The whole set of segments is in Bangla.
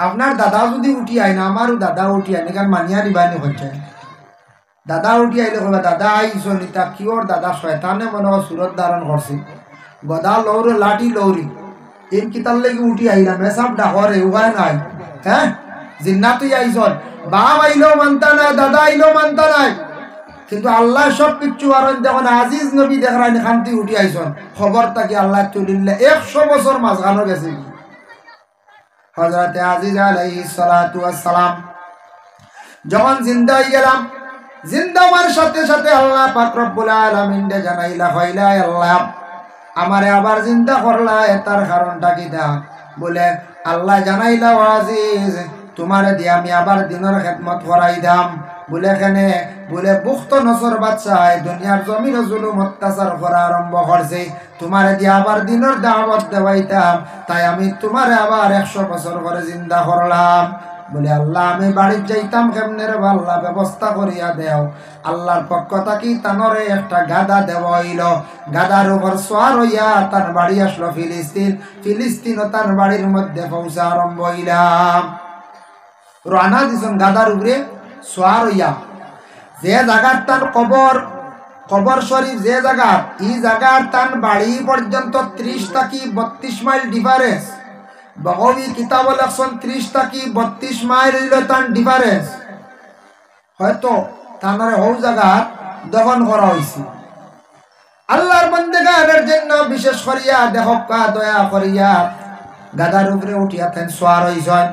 আপনার দাদা যদি উঠি আয় না আমারও দাদা উঠি আয় কারণ মানিয়া দিবানি হচ্ছে দাদা উঠি আইলে কবা দাদা আইসো নিতা কিওর দাদা শয়তানে মনে হয় সুরত ধারণ করছে গদা লৌরে লাঠি লৌরি এই কিতার লেগে উঠি আইলাম এসব ডাকরে উপায় নাই হ্যাঁ জিন্না তুই আইসন বাপ আইলেও মানতা নাই দাদা আইলেও মানতা নাই কিন্তু আল্লাহ সব কিচ্ছু আর যখন আজিজ নবী দেখরান খান্তি উঠি আইসন খবর তাকে আল্লাহ তুলিলে 100 বছর মাঝখানো গেছে হযরতে আজিজ আলাইহিস সালাতু ওয়াস সালাম যখন জিন্দা হয়ে গেলাম জিন্দা হওয়ার সাথে সাথে আল্লাহ পাক রব্বুল আলামিন দে জানাইলা হইলা আল্লাহ আমারে আবার জিন্দা করলা এটার কারণটা কি দা বলে আল্লাহ জানাইলা আজিজ তোমারে দিয়ে আমি আবার দিনের খেদমত করাই দাম বলে এখানে বলে বুখত নসর বাদশাহ দুনিয়ার জমিনে জুলুম অত্যাচার করা আরম্ভ করছে তোমারে দিয়ে আবার দিনের দাওয়াত দেওয়াইতাম তাই আমি তোমারে আবার 100 বছর করে জিন্দা করলাম বলে আল্লাহ আমি বাড়ি যাইতাম কেমনে রে আল্লাহ ব্যবস্থা করিয়া দেও আল্লাহর পক্ষ থাকি তানরে একটা গাদা দেওয়া হইল গাদার উপর সওয়ার হইয়া তার বাড়ি আসলো ফিলিস্তিন তার বাড়ির মধ্যে পৌঁছা আরম্ভ হইলাম রানা দিছেন গাদার উপরে সওয়ার হইয়া যে জায়গার তার কবর শরীফ যে জায়গার এই জায়গার তার বাড়ি পর্যন্ত 30 থেকে 32 মাইল ডিফারেন্স বগবি কিতাব লেখছেন 30 থেকে 32 মাইল হইল তার ডিফারেন্স হয়তো তানারে হও জায়গা দফন করা হয়েছে আল্লাহর বান্দাগানের জন্য বিশেষ করিয়া দেখকা দয়া করিয়া গাদার উপরে উঠিয়া তেন সওয়ার হইছেন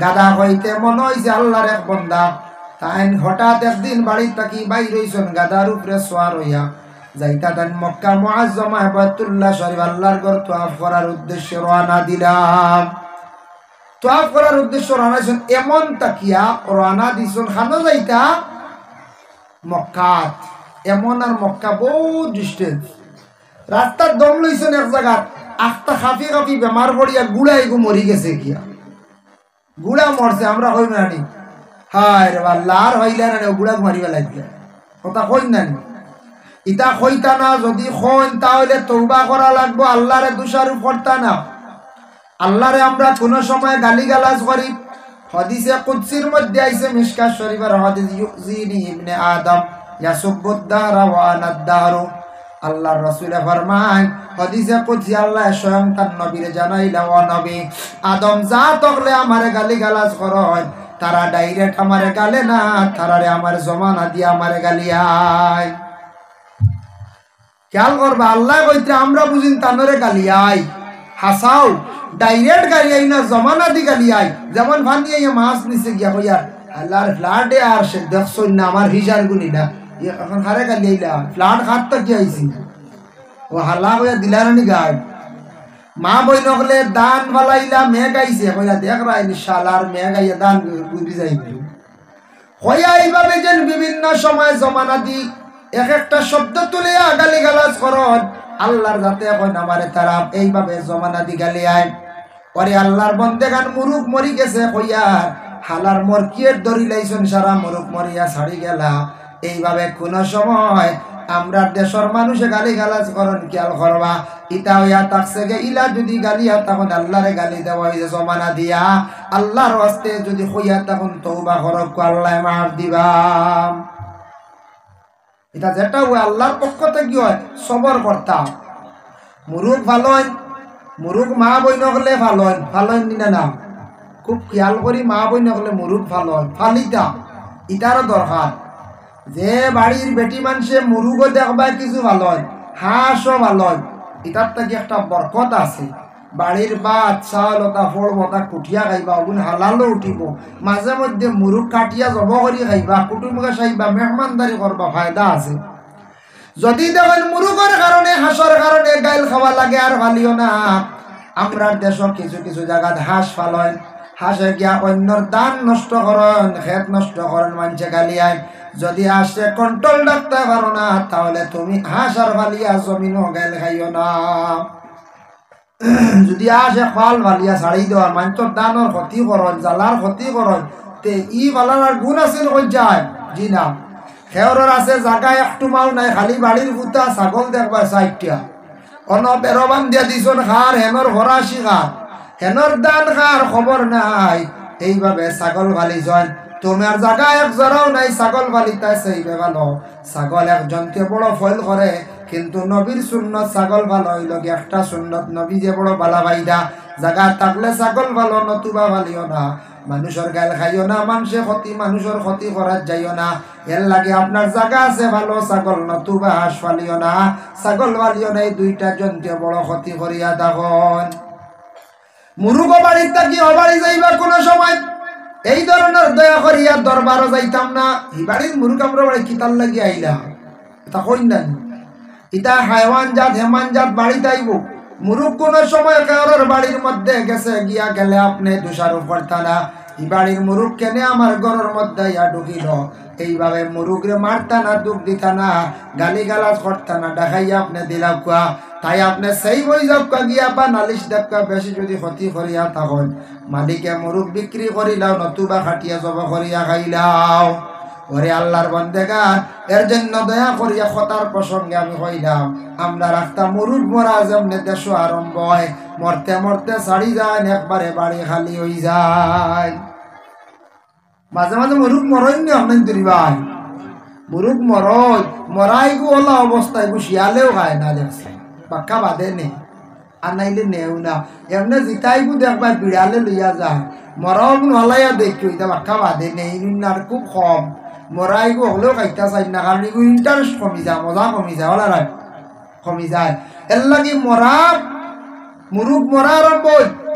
গাদা হইতে মনে হইছে আল্লাহর এক বান্দা তাই হঠাৎ একদিন বাড়ি থাকি বাইর হইছেন গাদার উপরে সওয়ার হইয়া যাইতা দেন মক্কা মুআজ্জামা বাইতুল্লাহ শরীফ আল্লাহর ঘর তওয়াফ করার উদ্দেশ্যে রওনা দিলাম তওয়াফ করার উদ্দেশ্যে রওনা দিছেন এমন তাকিয়া রওনা দিছেন খানো যাইতা মক্কা এমন আর মক্কা বহুত ডিস্টেন্স রাস্তার দম লইছেন এক জায়গা আখতা খাফি খাফি বেমার পড়িয়া গুড়া এগু মরি গেছে কিয়া গুড়া মরছে আমরা কই নানি হায় রে আল্লাহ আর হইলা না গুড়া মারিবা লাগবে কথা কই নানি ইতা কইতা না যদি কইন তাহলে তওবা করা লাগবো আল্লাহরে দোষারোপ করতা না আল্লাহরে আমরা কোন সময় গালিগালাজ করি হাদিসে কুদসির মধ্যে আইছে মিশকাত শরীফের হাদিস ইউজিনি ইবনে আদম ইয়াসুবুদ দারা ওয়া আনাদ-দারু আল্লাহর রাসূল ফরমায় হাদিসে কুদসি আল্লাহ স্বয়ং তার নবীরে জানাইলা ও নবী আদম যা তকলে আমারে গালিগালাজ করয় তারা ডাইরেক্ট আমারে গালে না তারারে আমার জমানা দিয়া আমারে গালিয়ায় খেয়াল করবা আল্লাহ কইতে আমরা বুঝিন তানরে গালিয়াই হাসাও ডাইরেক্ট গালিয়াই না জমানা দি গালিয়াই যেমন ভানিয়ে মাছ নিচে গিয়া কইয়া আল্লাহর ফ্ল্যাটে আর সে দেখছই না আমার হিজার গুনি না এখন হারে গালিয়াইলা ফ্ল্যাট খাত তো কি আইছি ও হাল্লা কইয়া দিলারানি গায় মা বই নকলে দান বালাইলা মেঘ আইছে কইয়া দেখ রা ইনশাআল্লাহ আর মেঘ আইয়া দান বুঝি যাইবে কইয়া এইভাবে যেন বিভিন্ন সময় জমানা দি এক একটা শব্দ তুলে গালি গালাজ করন আল্লাহর যাতে এখন আমারে তারা এইভাবে জমানা দি গালি আয় পরে আল্লাহর বন্দেগান মুরুখ মরি গেছে কইয়া হালার মরকিয়ের দড়ি লাইছেন সারা মুরুখ মরিয়া ছাড়ি গেলা এইভাবে কোন সময় আমরা দেশের মানুষে গালি গালাজ করন খেয়াল করবা ইটা হইয়া থাকছে গে ইলা যদি গালিয়া তখন আল্লাহরে গালি দেওয়া হয়েছে জমানা দিয়া আল্লাহর হস্তে যদি হইয়া তখন তওবা করক আল্লাহ মাফ দিবা এটা যেটা ওই আল্লাহর পক্ষ থেকে হয় সবর করতাম মুরুখ ভালো হয় মুরুখ মা বই নকলে ভালো হয় ভালো হয় না না খুব খেয়াল করি মা বই নকলে মুরুখ ভালো হয় ফালিতা ইটারও দরকার যে বাড়ির বেটি মানুষে মুরুগও দেখবা কিছু ভালো হয় হাঁসও ভালো হয় এটার থেকে একটা বরকত আছে বাড়ির বাদ চাল ওটা ফড়ব তা কুটিয়া খাইবা ওগুন হালালো উঠিব মাঝে মধ্যে মুরুখ কাটিয়া জব করি খাইবা কুটুমকে চাইবা মেহমানদারি করবা ফায়দা আছে যদি দেখেন মুরুখের কারণে হাঁসের কারণে গাইল খাওয়া লাগে আর ভালিও না আমরা দেশের কিছু কিছু জায়গায় হাঁস ফালয় হাঁসে গিয়া অন্যর দান নষ্ট করেন খেত নষ্ট করেন মানুষে গালিয়ায় যদি আসে কন্ট্রোল রাখতে পারো না তাহলে তুমি হাঁস আর ফালিয়া জমিনও গাইল খাইও না যদি আসে ফাল ফালিয়া ছাড়ি দেওয়ার মানুষের দানের ক্ষতি করেন জ্বালার ক্ষতি করেন তে ই ফালার গুণ আছিল কই যায় জি না খেয়রের আছে জায়গায় একটু মাও নাই খালি বাড়ির ফুটা ছাগল দেখবা 60টা অন বেরবান দিয়া দিছন খার হেনর ভরাশি খার হেনর দান খার খবর নাই এইভাবে ছাগল ফালিছন তোমার জায়গা এক জরাও নাই ছাগল ফালিতাই সেইবে ভালো ছাগল একজনকে বড় ফল করে কিন্তু নবীর সুন্নত ছাগল ভালো হইল একটা সুন্নত নবী যে বড় বালা বাইদা জায়গা থাকলে ছাগল ভালো নতুবা ভালিও না মানুষের গাল খাইও না মানুষের মানুষের ক্ষতি করার যাইও না এর লাগে আপনার জায়গা আছে ভালো ছাগল নতুবা হাঁস ফালিও না ছাগল ফালিও না এই দুইটা জনকে বড় ক্ষতি করিয়া তখন মুরুগ বাড়ির থাকি অবাড়ি যাইবা কোনো সময় এই ধরনের দয়া করিয়া দরবারও যাইতাম না এই বাড়ির মুরুগ আমরা বাড়ি কিতার লাগি আইলা তা কই না ইটা হাইওয়ান জাত হেমান জাত বাড়িতে আইব মুরুগ কোন সময় কারোর বাড়ির মধ্যে গেছে গিয়া গেলে আপনি দোষারোপ করতা না এই বাড়ির মুরুগ কেনে আমার ঘরের মধ্যে ইয়া ঢুকিল এইভাবে মুরুগরে মারতা না দুঃখ দিতা না গালি গালাজ করতা না দেখাইয়া আপনি দিলা কুয়া তাই আপনি সেই বই যাক গিয়া বা নালিশ দেখা বেশি যদি ক্ষতি করিয়া তখন মালিকে মুরুগ বিক্রি করিলাও নতুবা খাটিয়া জব করিয়া খাইলাও ওরে আল্লাহর বন্দেগান এর জন্য দয়া করিয়া কথার প্রসঙ্গে আমি কইলাম আমরা রাস্তা মুরুগ মরা যেমনে দেশ আরম্ভ হয় মরতে মরতে ছাড়ি যায় একবারে বাড়ি খালি হয়ে যায় মাঝে মাঝে মুরুগ মরইনি আপনার দুরি ভাই মুরুগ মরই মরাই গু ওলা অবস্থায় গু শিয়ালেও খায় না দেখছে পাক্কা বাঁধে নেই আর নাইলে নেও না এমনি জিতাই গু দেখবা বিড়ালে লইয়া যায় মরম নলাইয়া দেখি ওইটা পাক্কা বাঁধে নেই আর খুব কম মরাই গু হলেও খাইতা চাই না কারণ এগুলো ইন্টারেস্ট কমি যায় মজা কমি যায় ওলা রায় কমি যায় এর লাগে মরা মুরুগ মরা আরম্ভ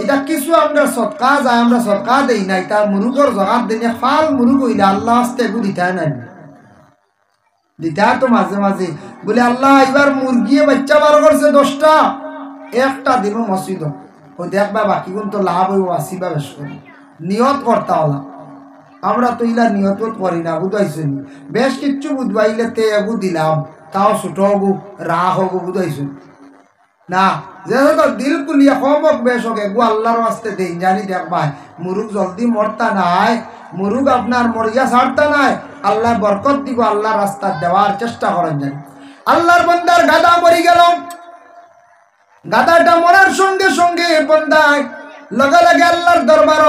এটা কিছু আমরা সৎকা যায় আমরা সৎকা দেই নাই তার মুরুগর জগাত দিনে ফাল মুরুগ হইলে আল্লাহ আসতে এগু দিতাই নাই দিতা তো মাঝে মাঝে বলে আল্লাহ এবার মুরগিয়ে বাচ্চা বার করছে 10টা একটা দিব মসজিদ ও দেখবা বাকি কোন তো লাভ হইব আসিবা বেশ করে নিয়ত করতা হলা আমরা তো ইলা নিয়ত করি না বুঝাইছি বেশ কিচ্ছু বুঝবাইলে তে এগু দিলাম তাও ছোট হবু রাহ হবু বুঝাইছি না যেহেতু দিল কুলিয়া কমক বেশ হোক এগু আল্লাহর আসতে দিন জানি দেখবা মুরুগ জলদি মরতা নাই মুরুগ আপনার মরিয়া ছাড়তা নাই আল্লাহ বরকত দিব আল্লাহ রাস্তা দেওয়ার চেষ্টা করেন জানি আল্লাহর বন্দার গাদা মরি গেল গাদাটা মরার সঙ্গে সঙ্গে বন্দায় লগে লগে আল্লাহর দরবার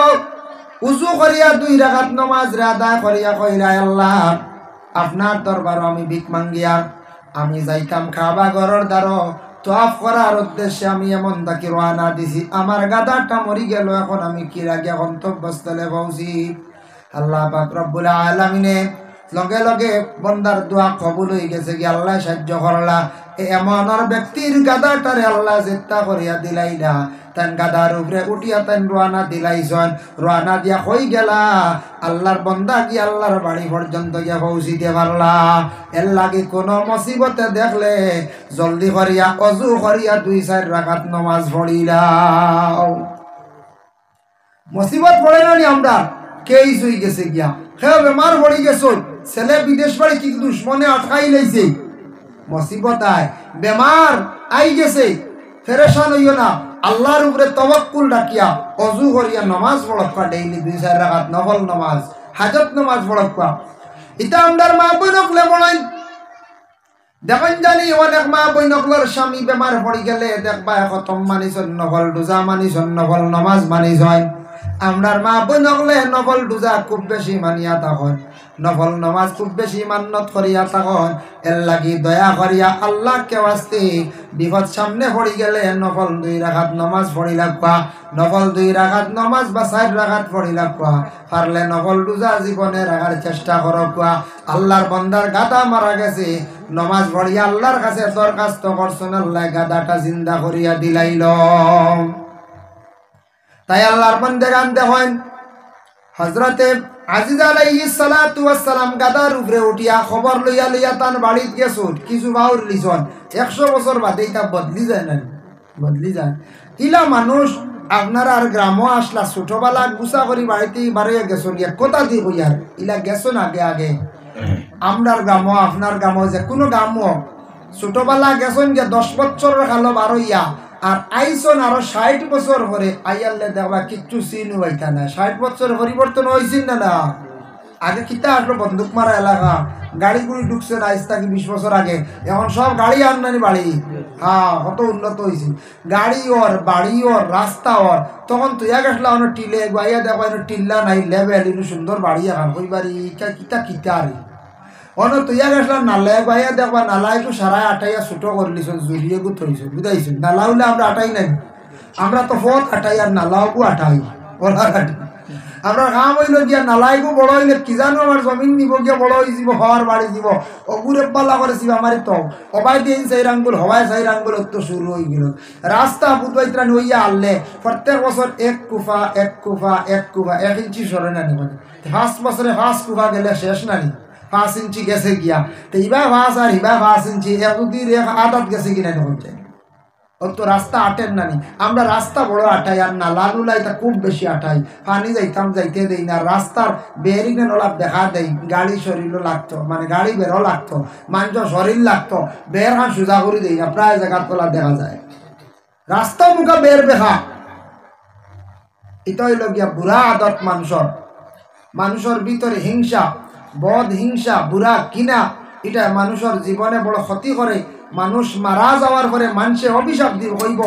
উজু করিয়া 2 রাকাত নামাজ আদায় করিয়া কইরা আল্লাহ আপনার দরবার আমি ভিক মাঙ্গিয়া আমি যাইতাম কাবা ঘরের দ্বারো তওয়াফ করার উদ্দেশ্যে আমি এমন তাকে রওনা দিছি আমার গাদাটা মরি গেল এখন আমি কি রাগে গন্তব্যস্থলে পৌঁছি আল্লাহ পাক রব্বুল আলামিনে লগে লগে বন্দার দোয়া কবুল হয়ে গেছে কি আল্লাহ সাহায্য করলা এমন ব্যক্তির গাদাটারে আল্লাহ চেষ্টা করিয়া দিলাইলা তান গাদার উপরে উঠিয়া তান রওনা দিলাইছন রওনা দিয়া হই গেলা আল্লাহর বন্দা কি আল্লাহর বাড়ি পর্যন্ত গিয়া পৌঁছিতে পারলা এর লাগে কোনো মুসিবতে দেখলে জলদি করিয়া অজু করিয়া 2-4 রাকাত নামাজ পড়িলাও মুসিবত পড়ে না আমরা কেই শুই গেছে গিয়া হে বেমার পড়ি গেছো ছেলে বিদেশ বাড়ি কি দুশ্মনে আটকাই লাইছে মুসিবত আয় বেমার আই গেছে ফেরেশান হইও না আল্লাহর উপরে তাওয়াক্কুল রাখিয়া ওযু করিয়া নামাজ পড়বা ডেইলি 2-4 রাকাত নফল নামাজ হাজত নামাজ পড়বা এটা আমরার মা বোনকলে বলেন দেখেন জানি অনেক মা বোনকলর স্বামী বেমার পড়ি গেলে দেখবা খতম মানিছন নফল রোজা মানিছন নফল নামাজ মানিছন আমরার মা বোনকলে নফল রোজা খুব বেশি মানিয়া তখন নফল নামাজ খুব বেশি মান্নত করিয়া তখন এর লাগি দয়া করিয়া আল্লাহকে ওয়াস্তে বিপদ সামনে পড়ি গেলে নফল 2 রাকাত নামাজ পড়ি লাগবা নফল 2 রাকাত নামাজ বা 4 রাকাত পড়ি লাগবা পারলে নফল রোজা জীবনে রাখার চেষ্টা করবা আল্লাহর বান্দার গাদা মারা গেছে নামাজ পড়িয়া আল্লাহর কাছে দরখাস্ত করছেন আল্লাহ গাদাটা জিন্দা করিয়া দিলাইল তাই আল্লাহর বান্দাগান দেখেন হযরতে আজিজ আলাইহিস সালাতু ওয়াস সালাম গাদার উপরে উঠিয়া খবর লইয়া লইয়া তান বাড়িতে গেছুন কিছু বাউর লিছন 100 বছর বাদে এটা বদলি যায় না বদলি যায় ইলা মানুষ আপনারা আর গ্রামও আসলা ছোটবেলা গুছা করি বাড়িতে বাড়িয়ে গেছুন এক কথা দি কইয়ার ইলা গেছুন আগে আগে আমরার গ্রামও আপনার গ্রামও যে কোনো গ্রামও ছোটবেলা গেছুন যে 10 বছরের কালো বারইয়া আর আইসন আরো 60 বছর পরে আইয়ালে দেখবা কিচ্ছু চিন হইতা না 60 বছর পরিবর্তন হইছিন না না আগে কিতা আসলো বন্দুক মারা এলাকা, গাড়ি গুড়ি ঢুকছে না আজ থেকে 20 বছর আগে, এখন সব গাড়ি আমদানি বাড়ি। হ্যাঁ, কত উন্নত হয়েছে, গাড়ি ওর বাড়ি ওর রাস্তা ওর। তখন তুই গেছিল আমার টিলে গাইয়া দেখো টিল্লা নাই লেভেল ইনু সুন্দর বাড়ি এখন কই বাড়ি কিতা কিতা আরে অন তুই গেছিলাম নালে গাইয়া দেখবা নালা একটু সারায় আটাইয়া ছোট করলিস জুড়িয়ে গুত হয়েছে বুঝাইছিল। নালা হলে আমরা আটাই নাই, আমরা তো ফত আটাই আর নালাও আটাই ওরা কাটি। আমরা কাম হইল গিয়া নালাইকো বড় হইলে কি জানো আমার জমিন নিব গিয়া বড় হয়ে যাব, হওয়ার বাড়ি দিব অগুরে পাল্লা করেছিল আমার তো অবাই দিন সেই আঙ্গুল হওয়ায় সেই আঙ্গুল তো শুরু হয়ে গেল। রাস্তা বুধবাইত্রা নইয়া আনলে প্রত্যেক বছর এক কুফা 1 ইঞ্চি সরে নানি, মানে 5 বছরে 5 কুফা গেলে শেষ নানি, 5 ইঞ্চি গেছে গিয়া। তো ইবা 5 আর ইবা 5 ইঞ্চি একদিন আদাত গেছে কিনা তখন তো রাস্তা আটেন নানি। আমরা রাস্তা বড় আটাই আর নালা নুলাইটা খুব বেশি আটাই, পানি যাইতাম যাইতে দেই না, রাস্তার বেরিংয়ে নলাপ দেখা দেই, গাড়ি শরীরও লাগতো, মানে গাড়ি বেরো লাগতো, মানুষ শরীর লাগতো, বের হান সোজা করে দেই না, প্রায় জায়গার তোলা দেখা যায় রাস্তা মুখা বের বেহা। এটা হইল গিয়া বুড়া আদত মানুষের ভিতরে হিংসা, বদ হিংসা, বুড়া কিনা, এটা মানুষের জীবনে বড় ক্ষতি করে। মানুষ মারা যাওয়ার পরে মানুষে অভিশাপ দিব কইব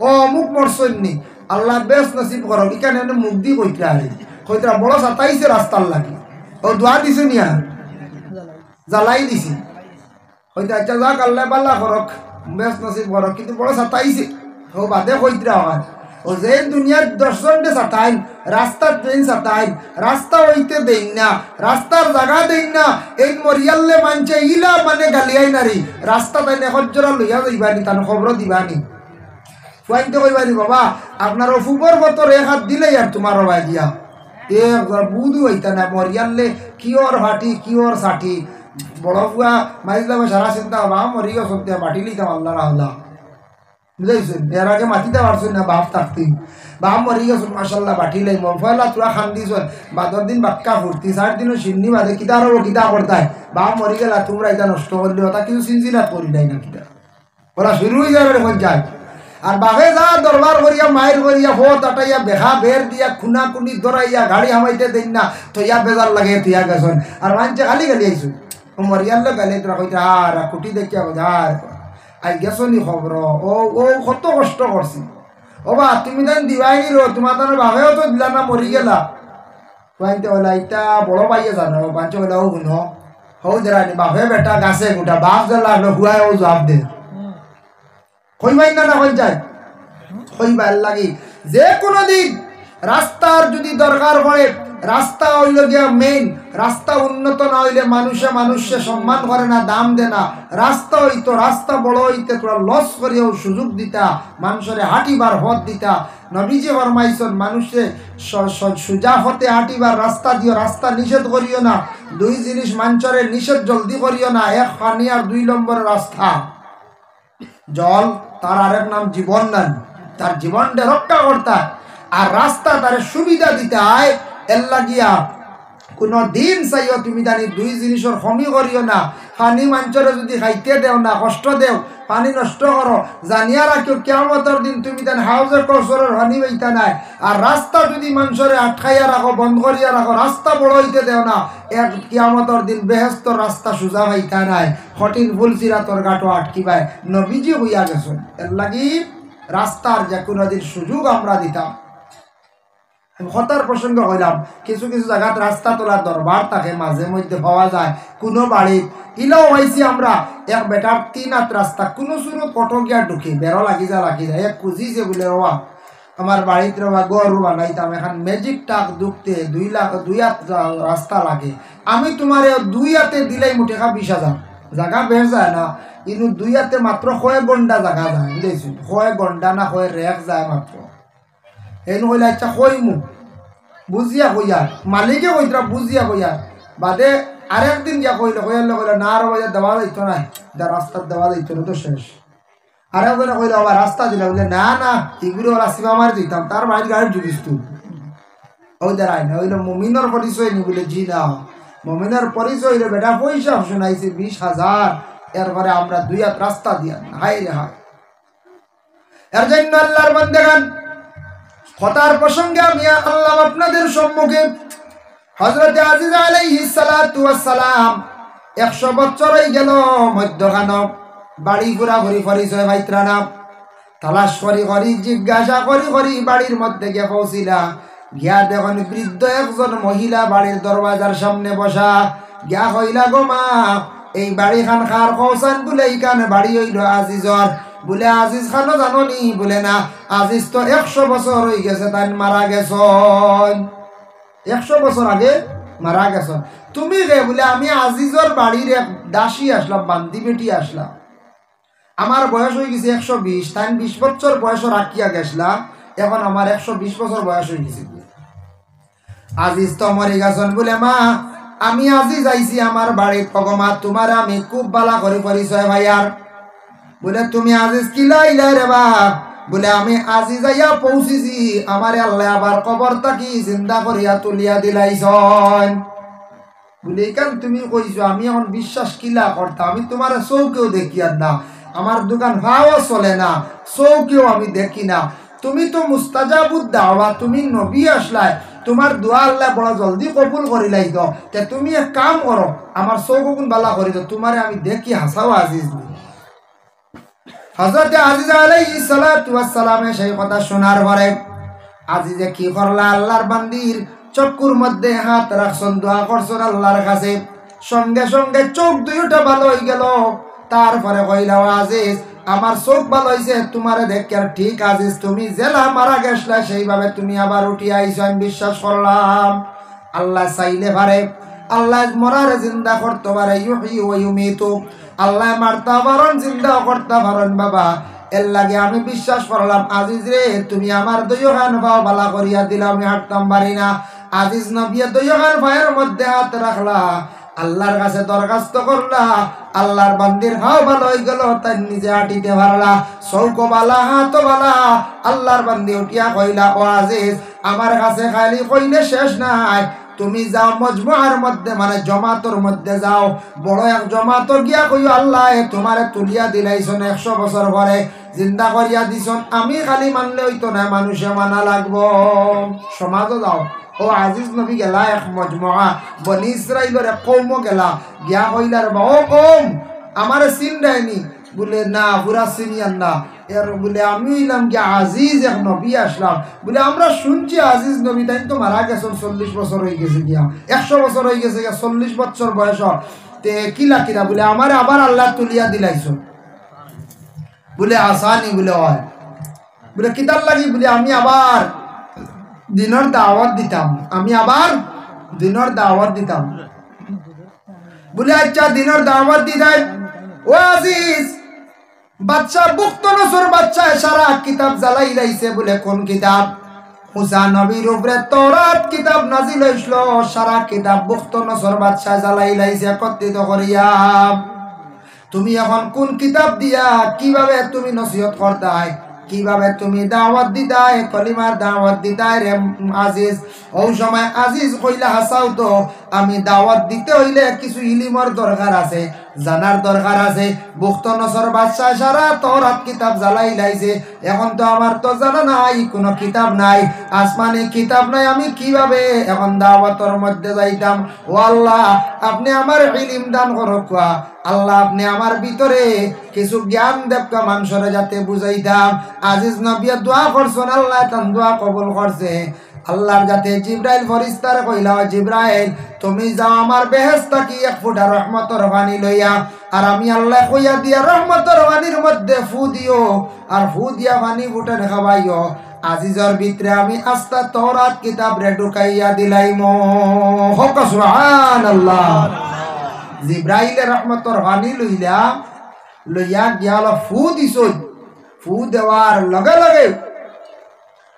ও অমুক মরসন্নি, আল্লাহ বেশ নসিব করো, এখানে মুখ দি কইতে আরে কইতরা বড় সাতাইছে রাস্তার লাগি, ও দোয়া দিছে নিয়া জ্বালাই দিছি, হয়তো আচ্ছা যাক আল্লাহ পাল্লা করক বেশ নসিব করক, কিন্তু বড় সাতাইছে ও বাদে কইতরা হয় ও যে দুনিয়ার 10 জনকে সাতাইন, রাস্তার ট্রেন সাতাইন, রাস্তা হইতে দেই না, রাস্তার জায়গা দেই না, এই মরিয়ালে মানছে ইলা মানে গালিয়াই নারী রাস্তা তাই হজ্জরা লইয়া যাইবানি, তার খবর দিবানি, ফুয়াইতে কইবানি বাবা আপনার ফুবর মতো রেখাত দিলেই আর তোমার ভাই দিয়া এ বুধ হইতা না মরিয়ালে কিওর ভাটি কিওর ষাটি বড় ফুয়া মারিলাম সারা চিন্তা বা মরি গেছ বাটি লিতাম আল্লাহ রাহুল্লাহ বুঝাইছেন। এর আগে মাটিতে পারছেন না বাপ থাকতি, বাপ মরি গেছ মাসাল্লাহ বাটি লাইম ফয়লা তোরা খান দিছ, বাদর দিন বাক্কা ফুর্তি 4 দিনও সিন্নি বাদে কিতা আরো কিতা করতায়, বাপ মরি গেলা তোমরা এটা নষ্ট করলে ওটা কিছু চিনচিনাত করি নাই না কিতা ওরা শুরু হয়ে যাবে এখন যায়। আর বাঘে যা দরবার করিয়া মায়ের করিয়া ভোট আটাইয়া বেহা বের দিয়া খুনা খুনি ধরাইয়া গাড়ি হামাইতে দেন না, থইয়া বেজার লাগে থইয়া গেছন। আর মানছে খালি গালি আইসু মরিয়ালে গালি তোরা কইতে আর কুটি দেখিয়া আর আই গেছনি খবর ও ও কত কষ্ট করছি ও বা তুমি তাই দিবাইনি রো, তোমার তার বাঘেও তো দিলা না মরি গেলা কইতে ওলা ইটা বড় পাইয়া জানো পাঁচ ওলা ও গুণ হও দেরানি বাঘে বেটা গাছে গোটা বাঘ জ্বালা হুয়ায় ও জবাব দে কইবাই না না কই যায় কইবার লাগি। যে কোনো দিন রাস্তার যদি দরকার পড়ে, রাস্তা হইল গিয়া মেইন, রাস্তা উন্নত না হইলে মানুষে সম্মান করে না, দাম দে না। রাস্তা হইতো রাস্তা বড় হইতে তোরা লস করিয়াও সুযোগ দিতা, মানুষের হাঁটিবার হত দিতা। নবীজি ফরমাইছেন মানুষে সোজা হতে হাঁটিবার রাস্তা দিও, রাস্তা নিষেধ করিও না। 2 জিনিস মানুষের নিষেধ জলদি করিও না, 1 পানি আর 2 নম্বরের রাস্তা জল, তার আরেক নাম জীবন দান, তার জীবনটা রক্ষা করতা। আর রাস্তা তার সুবিধা দিতে হয় এর লাগিয়া কোনো দিন চাইও তুমি জানি 2 জিনিসের কমি করিও না। পানি মানুষরে যদি খাইতে দেও না, কষ্ট দেও, পানি নষ্ট করো, জানিয়া রাখিও কিয়ামতের দিন তুমি জানি হাউজের কসরের পানি পাইতা নাই। আর রাস্তা যদি মানুষরে আটকাইয়া রাখো, বন্ধ করিয়া রাখো, রাস্তা বড় হইতে দেও না, এক কিয়ামতের দিন বেহেশতর রাস্তা সোজা পাইতা নাই, কঠিন ভুল সিরাতর গাটো আটকিবায়। নবীজি হইয়া গেছেন এর লাগি রাস্তার যে কোনো দিন সুযোগ আমরা দিতাম। হতার প্রসঙ্গ হইলাম, কিছু কিছু জায়গাত রাস্তা তোলার দরবার থাকে, মাঝে মধ্যে পাওয়া যায় কোনো বাড়ির ইলাও হয়েছি আমরা এক বেটার 3 হাত রাস্তা, কোনো শুরু কটো গিয়া ঢুকি বেরো লাগি যায় এক খুঁজিছে বলে রওয়া আমার বাড়িতে রওয়া গরু বানাইতাম, এখন ম্যাজিক টাক ঢুকতে 2 হাত রাস্তা লাগে। আমি তোমার 2 হাতে দিলেই মুঠে 20,000 জায়গা বের যায় না, কিন্তু 2 হাতে মাত্র 6 ঘন্টা জায়গা যায়, বুঝেছি 6 ঘন্টা না 6 রেখ যায় মাত্র। এন হইলে আচ্ছা কইমু বুঝিয়া কইয়া মালিকে কইতরা বুঝিয়া কইয়া বাদে আরেকদিন গিয়া কইলে কইলে না আর বইয়া দেওয়া যাইত না, রাস্তার দেওয়া যাইত না তো শেষ। আরেকজনে কইলে আবার রাস্তা দিলে বলে না না এগুলো ওরা সিমা মারি দিতাম, তার বাড়ির গাড়ি জুগিস তুই ওই দাঁড়াই না হইলে মমিনের পরিচয় নি বলে জি না মমিনের পরিচয় হইলে বেটা পয়সা শোনাইছে 20,000, এরপরে আমরা 2 হাত রাস্তা দিয়া হাই রে হাই। এর জন্য আল্লাহর বান্দাগান কথার প্রসঙ্গে আমি আল্লাহ আপনাদের সম্মুখে হযরত আজিজ আলাইহিস সালাতু ওয়াস সালাম 100 বছর হয়ে গেল মধ্যখান বাড়ি ঘুরা ঘুরি পরিচয় পাইত্রা না তালাশ করি করি জিজ্ঞাসা করি করি বাড়ির মধ্যে গিয়ে পৌঁছিলা গিয়া দেখুন বৃদ্ধ একজন মহিলা বাড়ির দরওয়াজার সামনে বসা গিয়া কইলা গো মা এই বাড়ি খান খার কৌসান বলে এইখান বাড়ি হইল আজিজর বলে আজিজ খানও জাননি বলে না আজিজ তো 100 বছর হয়ে গেছে তাই মারা গেছ 100 বছর আগে মারা গেছ তুমি রে বলে আমি আজিজর বাড়ির এক দাসী আসলাম বান্দি বেটি আসলাম আমার বয়স হয়ে গেছে 120 তাই 20 বছর বয়স রাখিয়া গেছলা এখন আমার 120 বছর বয়স হয়ে গেছে আজিজ তো মরে গেছেন বলে মা আমি আজিজ আইছি আমার বাড়ির পগমা তোমার আমি খুব বালা করে পরিচয় ভাইয়ার বলে তুমি আজিজ কিলাইলা রে বা বলে আমি আজিজ আইয়া পৌঁছিছি আমারে আল্লাহ আবার কবরটা কি জিন্দা করিয়া তুলিয়া দিলাইছন বলে কেন তুমি কইছো আমি এখন বিশ্বাস কিলা করতাম আমি তোমার চৌকেও দেখি আর না আমার দোকান ভাও চলে না চৌকেও আমি দেখি না তুমি তো মুস্তাজাবুদ দাওয়া তুমি নবী আসলাই তোমার দোয়া আল্লাহ বড় জলদি কবুল করিলাই তো তে তুমি এক কাম করো আমার চৌকুন বালা করি তো তোমারে আমি দেখি হাসাও আজিজ হযরত আজিজ আলাইহিস সালাতু ওয়াস সালামে সেই কথা শোনার পরে আজিজে কি করলা আল্লাহর বান্দির চক্ষুর মধ্যে হাত রাখছন দোয়া করছন আল্লাহর কাছে সঙ্গে সঙ্গে চোখ দুইটা ভালো হয়ে গেল তারপরে কইলা আজিজ আমার চোখ ভালো হইছে তোমারে দেখে আর ঠিক আজিজ তুমি জেলা মারা গেছলা সেইভাবে তুমি আবার উঠি আইছো আমি বিশ্বাস করলাম আল্লাহ চাইলে পারে আল্লাহ মরারে জিন্দা করতে পারে ইউহি ওয়া ইউমিতু আল্লাহ মারতে পারেন জিন্দা করতে পারেন বাবা এর লাগে আমি বিশ্বাস করলাম আজিজ রে তুমি আমার দুইখান পাও বালা করিয়া দিলা আমি হাঁটতাম পারি না আজিজ নবী দুইখান পায়ের মধ্যে হাত রাখলা আল্লাহর কাছে দরখাস্ত করলা আল্লাহর বান্দির ভাও ভালো হয়ে গেল তাই নিজে হাঁটিতে পারলা চৌকো বালা হাত বালা আল্লাহর বান্দি উঠিয়া কইলা ও আজিজ আমার কাছে খালি কইলে শেষ নাই তুমি যাও মজমুআর মধ্যে মানে জমাতর মধ্যে যাও বড় এক জমাতর গিয়া কইও আল্লাহ তোমারে তুলিয়া দিলাইছন 100 বছর পরে জিন্দা করিয়া দিছন আমি খালি মানলে হইতো না মানুষে মানা লাগবো সমাজও যাও ও আজিজ নবী গেলা এক মজমুআ বনি ইসরাইলের এক কওম গেলা গিয়া কইলার বা ও কওম আমারে চিন দেয়নি বলে না পুরা চিনিয়ান না এর বলে আমি হইলাম কি আজিজ এক নবী আসলাম বলে আমরা শুনছি আজিজ নবী তাই তো মারা গেছেন 40 বছর হয়ে গেছে গিয়া 100 বছর হয়ে গেছে 40 বছর বয়স তে কিলা কিরা বলে আমার আবার আল্লাহ তুলিয়া দিলাইছো বলে আসানি বলে হয় বলে কিতার লাগি বলে আমি আবার দিনের দাওয়াত দিতাম আমি আবার দিনের দাওয়াত দিতাম বলে আচ্ছা দিনের দাওয়াত দিতাই ও আজিজ বাচ্চা বুক্ত নসর বাচ্চা সারা কিতাব জ্বালাই লাইছে বলে কোন কিতাব মুসা নবীর উপরে তওরাত কিতাব নাজিল হইছিল সারা কিতাব বুক্ত নসর বাচ্চা জ্বালাই লাইছে একত্রিত করিয়া তুমি এখন কোন কিতাব দিয়া কিভাবে তুমি নসিহত করতাই কিভাবে তুমি দাওয়াত দিতাই কলিমার দাওয়াত দিতাই রে আজিজ ওই সময় আজিজ কইলা হাসাও তো আমি দাওয়াত দিতে হইলে কিছু ইলমের দরকার আছে জানার দরকার আছে বুক্ত নসর বাদশা সারা তওরাত কিতাব জ্বালাই লাইছে এখন তো আমার তো জানা নাই কোনো কিতাব নাই আসমানি কিতাব নাই আমি কিভাবে এখন দাওয়াতের মধ্যে যাইতাম ও আল্লাহ আপনি আমার ইলম দান করুক আল্লাহ আপনি আমার ভিতরে কিছু জ্ঞান দেবকা মানুষরে যাতে বুঝাইতাম আজিজ নবী দোয়া করছেন আল্লাহ তান দোয়া কবুল করছে আল্লাহর যাতে জিব্রাইল ফেরেশতার কইলা জিব্রাইল তুমি যাও আমার বেহেশত কি এক ফুটা রহমতের পানি লইয়া আর আমি আল্লাহ কইয়া দিয়া রহমতের পানির মধ্যে ফু দিও আর ফু দিয়া পানি ফুটে খাওয়াইও আজিজর ভিতরে আমি আস্তা তওরাত কিতাব রে ঢুকাইয়া দিলাইমো হক সুবহানাল্লাহ জিব্রাইলের রহমতের পানি লইয়া গিয়া ফু দিছো ফু দেওয়ার লগে লগে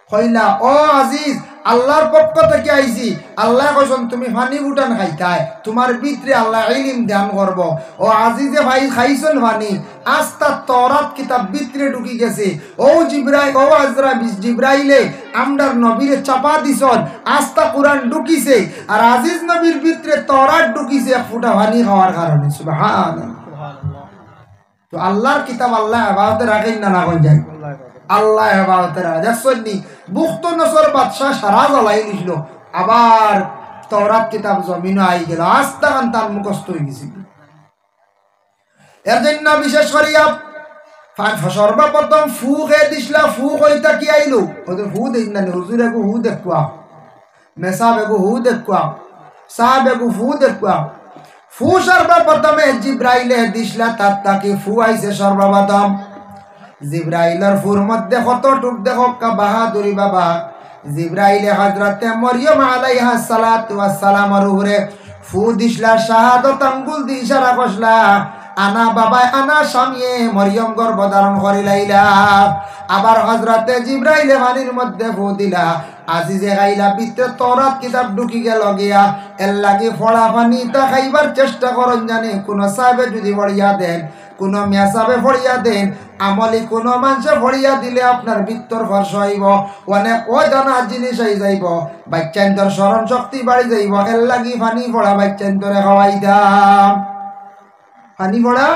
কইলা ও আজিজ আল্লাহর পক্ষ থেকে আইছি আল্লাহ কইছেন তুমি পানি ফুটান খাইতাই তোমার ভিতরে আল্লাহ ইলম দান করব ও আজিজে ভাই খাইছেন পানি আস্তা তওরাত কিতাব ভিতরে ঢুকি গেছে ও জিব্রাইল ও জিব্রাইলে আমরার নবীরে চাপা দিছন আস্তা কুরআন ঢুকিছে আর আজিজ নবীর ভিতরে তওরাত ঢুকিছে এক ফুটা পানি খাওয়ার কারণে সুবহানাল্লাহ তো আল্লাহর কিতাব আল্লাহ ইবাদতে রাখেন না কোন যায় আল্লাহ ইবাদতে রাখেন দেখছনি বুখত নসর বাদশা সারা জ্বালাই নিছিল আবার তওরাত কিতাব জমিনও আই গেল, আস্তা খান তার মুখস্থ হয়ে গেছিল। এর জন্য বিশেষ করিয়া সর্বপ্রথম ফু খেয়ে দিসলা, ফু কইতা কি আইলো, ফু দেখ না, হুজুর এগু হু দেখুয়া, মেসাব এগু হু দেখুয়া, সাহাব এগু ফু দেখুয়া। ফু সর্বপ্রথমে জিব্রাইলে দিসলা, তার তাকে ফু আইছে সর্বপ্রথম। জিব্রাইলের ফুর মধ্যে কতটুক দেখো বাহাদুরি বাবা। জিব্রাইলে হযরতে মরিয়ম আলাইহা সালাতু ওয়াস সালামের উপরে ফু দিসলা, শাহাদত আঙ্গুল দি ইশারা করলা, আনা বাবা আনা স্বামীয়ে মরিয়ম গর্ভধারণ করিলাইলা। আবার হযরতে জিব্রাইলে পানির মধ্যে ফু দিলা, আজিজে গাইলা ভিতরে তওরাত কিতাব ঢুকি গেল গিয়া। এর লাগি ফড়া পানি তা খাইবার চেষ্টা করন, জানে কোন সাহেবে যদি ফড়িয়া দেন, কোন মেসাবে ফড়িয়া দেন, আমলি কোন মানুষে ফড়িয়া দিলে আপনার ভিতর ফর্স হইব, অনেক অজানা জিনিস হয়ে যাইব, বাচ্চান্তর স্মরণ শক্তি বাড়ি যাইব। এর লাগি পানি ফড়া বাচ্চান্তরে খাওয়াই দাম। পানি ফড়া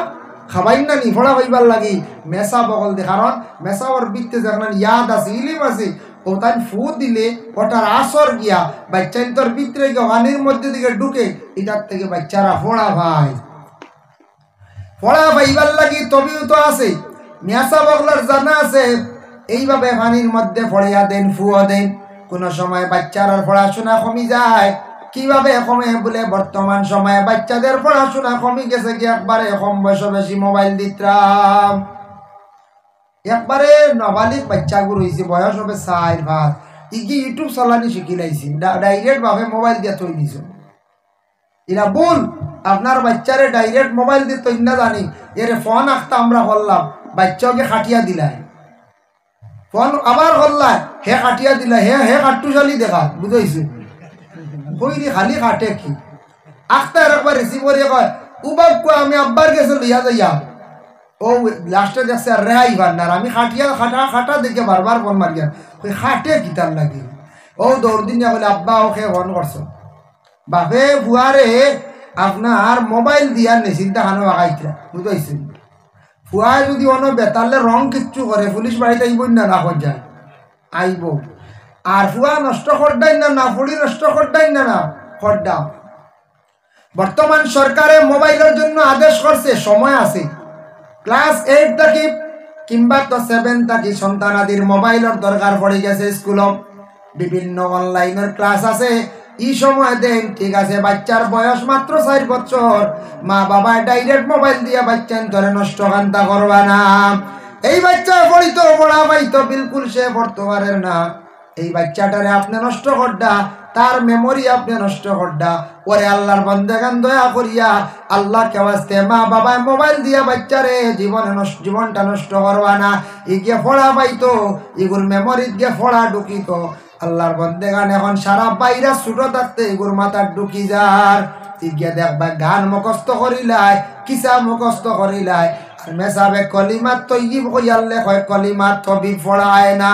খাবাই না নি, ফড়া হইবার লাগি মেসা বগল দে, কারণ মেসাওয়ার বৃত্তে যেখানে ইয়াদ আছে, ইলিম আছে, ও তাই ফু দিলে ওটার আসর গিয়া বাচ্চান্তর ভিতরে গিয়ে পানির মধ্যে দিকে ঢুকে, এটার থেকে বাচ্চারা ফোড়া ভাই, ফোড়া ভাইবার লাগি তবিও তো আছে, মেসা বগলার জানা আছে। এইভাবে পানির মধ্যে ফড়িয়া দেন, ফুও দেন। কোন সময় বাচ্চার পড়াশোনা কমি যায়, কিভাবে কমে বলে বর্তমান সময়ে বাচ্চাদের পড়াশোনা কমে গেছে কি, একবারে কম বয়সে বেশি মোবাইল দিতাম, একবারে নবালিক বাচ্চাগুলো হয়েছে, বয়স হবে 4-5, ইগি ইউটিউব চালানি শিখি লাইছি, ডাইরেক্ট ভাবে মোবাইল দিয়ে তৈরি দিছ। এরা বল আপনার বাচ্চারে ডাইরেক্ট মোবাইল দিয়ে তৈরি না জানি, এর ফোন আঁকতে আমরা করলাম, বাচ্চাকে খাটিয়া দিলাই, ফোন আবার করলাই, হে খাটিয়া দিলা, হে হে কাট্টু চালি দেখা, বুঝাইছে কইরি খালি কাটে কি আখতা একবার রিসিভ করে কয়, উবাব কয় আমি আব্বার গেছে লইয়া যাইয়া, ও লাস্টে দেখছে রেহাই ভান্ডার, আমি খাটিয়া খাটা দেখে বারবার ফোন মারিয়া কই খাটে কিতার লাগে। ও দৌড় দিন বলে আব্বা ওকে ফোন করছো, বাপে ফুয়ারে আপনার মোবাইল দিয়া নেচিন্তা খানো আগাইতা, বুঝাইছে। ফুয়ায় যদি অনো বেতালে রং কিচ্ছু করে, পুলিশ বাড়িতে আইব না, রাখা যায় আইব। আর ফুয়া নষ্ট করদাই না, না ফুড়ি নষ্ট করদাই না, না করদা। বর্তমান সরকারে মোবাইলের জন্য আদেশ করছে, সময় আছে, ক্লাস 8 থাকি কিংবা তো 7 থাকি সন্তানাদির মোবাইলের দরকার পড়ে গেছে। স্কুলত বিভিন্ন অনলাইনের ক্লাস আছে, এই সময় দেন, ঠিক আছে। বাচ্চার বয়স মাত্র 4 বছর, মা বাবা ডাইরেক্ট মোবাইল দিয়া বাচ্চা ধরে নষ্ট কান্তা করবা না। এই বাচ্চা পড়িত পড়া পাইতো, বিলকুল সে পড়তে পারে না। এই বাচ্চাটারে আপনি নষ্ট করডা, তার মেমোরি আপনি নষ্ট করডা। ওরে আল্লাহর বন্দেগান দয়া করিয়া আল্লাহ কে ওয়াস্তে মা বাবা মোবাইল দিয়া বাচ্চারে জীবনটা নষ্ট করবা না। ইগে ফোড়া পাইতো, ইগুর মেমোরি গিয়ে ফোড়া ঢুকিত। আল্লাহর বন্দেগান এখন সারা বাইরা ছোট থাকতে এগুর মাথার ঢুকি যার, ইগে দেখবা গান মুখস্থ করিলাই, কিসা মুখস্থ করিলাই। মেসাবে কলিমাত তৈব কইয়ালে কয় কলিমাত তবি পড়ায় না,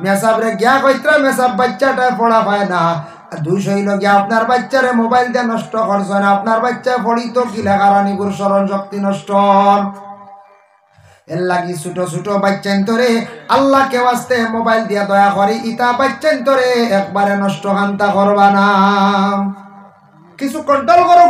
মেসাবরে গিয়া কইত্রা মেসাব বাচ্চাটায় পড়া পায় না। 200 হইল গিয়া আপনার বাচ্চারে মোবাইল দিয়ে নষ্ট করছেন, আপনার বাচ্চা পড়িত কি লেখারানি গুর স্মরণ শক্তি নষ্ট। এর লাগি ছোট ছোট বাচ্চান্তরে আল্লাহ কে ওয়াস্তে মোবাইল দিয়া দয়া করি, ইতা বাচ্চান্তরে একবারে নষ্ট কান্তা করবা না, কিছু কন্ট্রোল করো।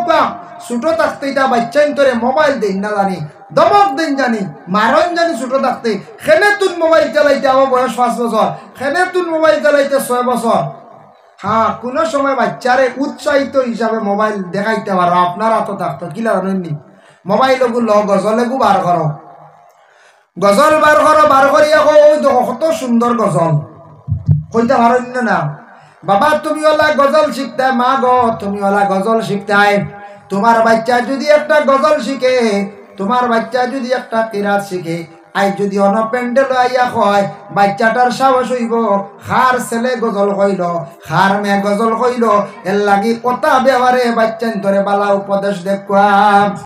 ছোট থাকতে এটা বাচ্চান্তরে মোবাইল দিন না জানি, দমক দিন জানি, মারণ জানি। ছোট থাকতে খেনে তুন মোবাইল চালাইতে আমার বয়স 5 বছর, খেনে তুন মোবাইল চালাইতে 6 বছর। হ্যাঁ, কোনো সময় বাচ্চারে উৎসাহিত হিসাবে মোবাইল দেখাইতে পারো, আপনারা তো থাকতো কিলা জানেননি। মোবাইল ওগুলো গজলেগু বার করো, গজল বার করো, বার করিয়া ওই কত সুন্দর গজল কইতে পারেন না। বাবা তুমি ওলা গজল শিখতে, মা গো তুমি ওলা গজল শিখতে। তোমার বাচ্চা যদি একটা গজল শিখে, তোমার বাচ্চা যদি একটা কিরাত শিখে, আই যদি অন প্যান্ডেল আইয়া কয়, বাচ্চাটার সাহস হইব হার ছেলে গজল কইল, হার মেয়ে গজল কইল। এর লাগি কথা ব্যবহারে বাচ্চা ধরে বালা উপদেশ দেখুয়া।